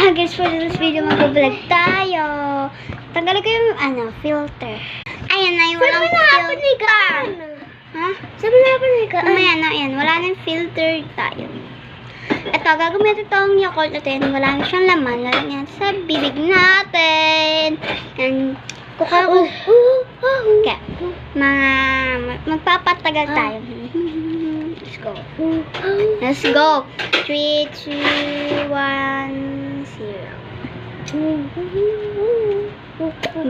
Guys, for this video, mag-vlog tayo. Tanggalin ko yung, filter. Ayan na yung walang filter. Ha? Sabi na panigaan. Mamaya na, ayan. Wala nang filter tayo. Ito, gagamitin itong Yakult natin. Wala na siyang laman. Lalagyan natin sa bibig natin. Yan. Kuka ko. Okay. Magpapatagal tayo. Let's go. Let's go. 3, 2, 1, 0.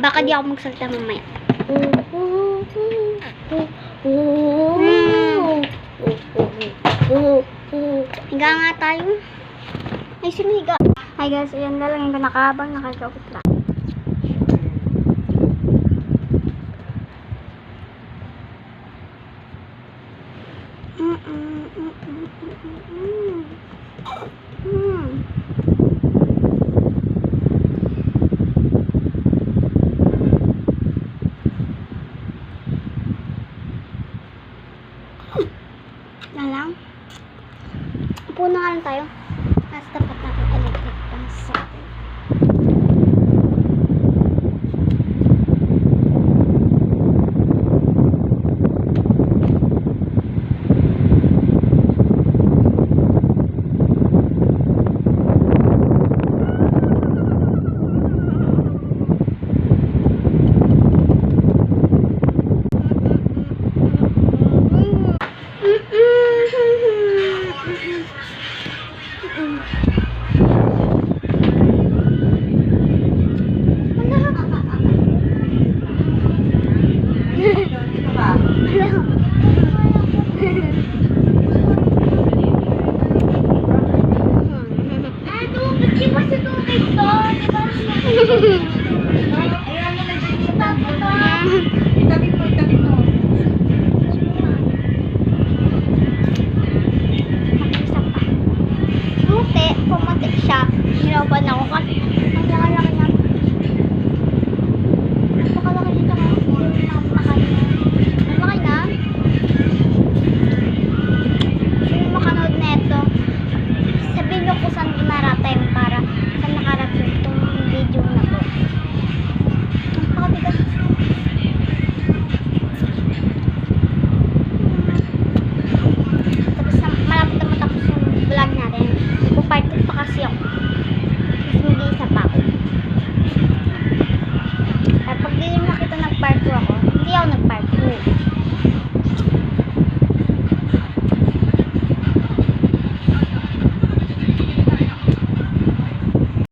Baka di ako magsalita mamaya. Higa nga tayo. Ay, sino higa? Hi guys, ayan na lang yung pinakahabang nakakapit lang. Yan lang. Upo na nga lang tayo. Nasa tapat natin electric pan sa atin. Pumatik siya. Hirapan ako kasi